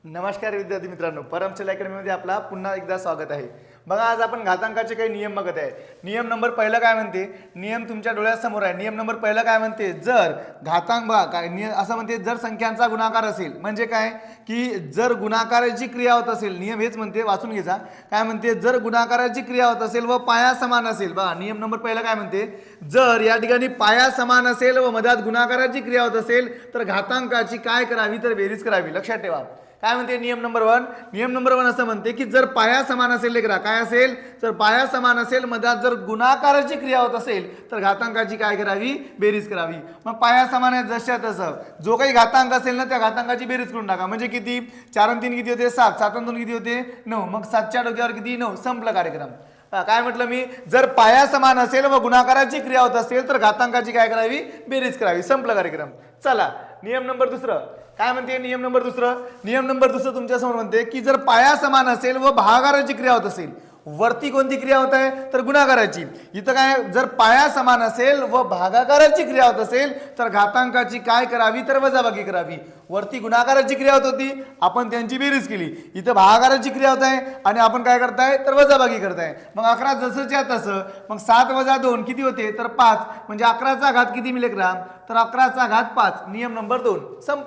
नमस्कार विद्यार्थी मित्रांनो, परमचल अकॅडमीमध्ये आपला पुन्हा एकदा स्वागत आहे। बघा, आज आपण घातांकाचे काही नियम बघत आहे। नियम नंबर पहिला काय म्हणते, नियम तुमच्या डोळ्यासमोर आहे। नियम नंबर पहिला काय म्हणते, जर घातांक बघा काय असं म्हणते, जर संख्यांचा गुणाकार असेल म्हणजे काय की जर गुणाकाराची क्रिया होत असेल, नियम हेच म्हणते, वाचून घ्यायचा। काय म्हणते, जर गुणाकाराची क्रिया होत असेल व पाया समान असेल, बघा नियम नंबर पहिला काय म्हणते, जर या ठिकाणी पाया समान असेल व मध्यात गुणाकाराची क्रिया होत असेल तर घातांकाची काय करावी, तर बेरीज करावी। लक्षात ठेवा काय म्हणते नियम नंबर 1, नियम नंबर 1 असं म्हणते की जर पाया समान असेल, लेकरा काय असेल, जर पाया समान असेल, मध्यात जर गुणाकाराची क्रिया होत असेल तर घातांकाची काय करावी, बेरीज करावी। मग पाया समान आहे जशा तसं जो काही घातांक असेल ना त्या घातांकाची बेरीज करून टाका। म्हणजे किती, 4 आणि 3 किती होते, 7, 7 आणि 2 किती होते, 9, मग 7च्या डोक्यावर किती, 9, संपला कार्यक्रम। काय म्हटलं मी, जर पाया समान असेल व गुणाकाराची क्रिया होत असेल तर घातांकाची काय करावी, बेरीज करावी, संपला कार्यक्रम। चला नियम नंबर दुसरं काय म्हणते, नियम नंबर दुसरं तुमच्या समोर म्हणते की जर पाया समान असेल व भागाकाराची क्रिया होत असेल, वरती कोणती क्रिया होत आहे, तर गुणाकाराची। इथं काय, जर पाया समान असेल व भागाकाराची क्रिया होत असेल तर घातांकाची काय करावी, तर वजाबाकी करावी। वरती गुणाकाराची क्रिया होत होती, आपण त्यांची बेरीज केली, इथं भागाकाराची क्रिया होत आहे आणि आपण काय करताय, तर वजाबाकी करताय। मग 11 जसंच्या तसं, मग 7 वजा 2 किती होते, तर 5, म्हणजे 11चा घात किती मिळेल का, तर 11चा घात 5। नियम नंबर 2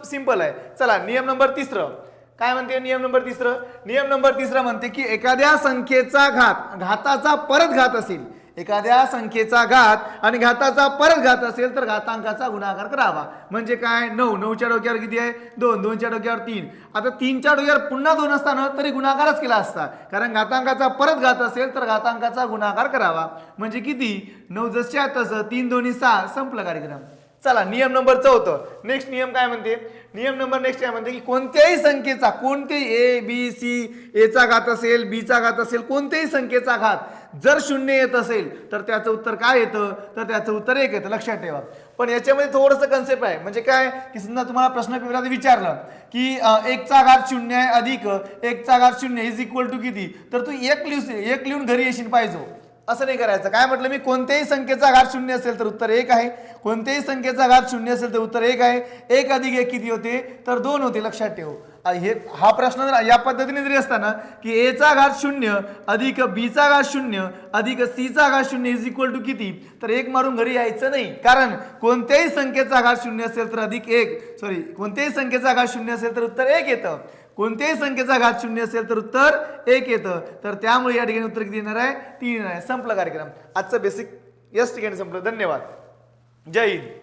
सिंपल आहे। चला नियम नंबर तिसरं काय म्हणते, नियम नंबर तिसरा म्हणते की एखाद्या संख्येचा घात घाताचा परत घात असेल, एखाद्या संख्येचा घात आणि घाताचा परत घात असेल तर घातांकाचा गुणाकार करावा। म्हणजे काय, 9, 9च्या डोक्यावर किती आहे, 2, 2च्या डोक्यावर 3, आता 3च्या डोक्यावर पुन्हा 2 असताना तरी गुणाकारच केला असता, कारण घातांकाचा परत घात असेल तर घातांकाचा गुणाकार करावा। म्हणजे किती, 9 जसच्या तसं, 3 2 6, संपलं कार्यक्रम। चला नियम नंबर 4 नेक्स्ट नियम काय म्हणते, नियम नंबर नेक्स्ट काय म्हणते की कोणत्याही संख्येचा, कोणतेही ए बी सी, ए चा घात असेल, बी चा घात असेल, कोणत्याही संख्येचा घात जर 0 येत असेल तर त्याचं उत्तर काय येतं, तर त्याचं उत्तर 1 येतं। लक्षात ठेवा। पण याच्यामध्ये थोडंसं कन्सेप्ट आहे, म्हणजे काय की समजा तुम्हाला प्रश्न पेपरात विचारलं की 1 चा घात 0 आहे अधिक 1 चा घात 0 इज इक्वल टू किती, तर तू 1 लिहून घरी येशील पाहिजे, असं नाही करायचं। काय म्हटलं मी, कोणत्याही संख्येचा घात 0 असेल तर उत्तर 1 आहे, कोणत्याही संख्येचा घात 0 असेल तर उत्तर 1 आहे। 1 अधिक 1 किती होते, तर 2 होते। लक्षात ठेव, हा प्रश्न जर या पद्धतीने जरी असताना की ए चा घात 0 अधिक बी चा घात 0 अधिक सी चा घात 0 इज इक्वल टू किती, तर 1 मारून घरी यायचं नाही, कारण कोणत्याही संख्येचा घात 0 असेल तर अधिक 1, कोणत्याही संख्येचा घात 0 असेल तर उत्तर 1 येतं, कोणत्याही संख्येचा घात 0 असेल तर उत्तर 1 येतं। तर त्यामुळे या ठिकाणी उत्तर किती येणार आहे, 3 येणार आहे। संपला कार्यक्रम। आजचं बेसिक याच ठिकाणी संपलं। धन्यवाद, जय हिंद।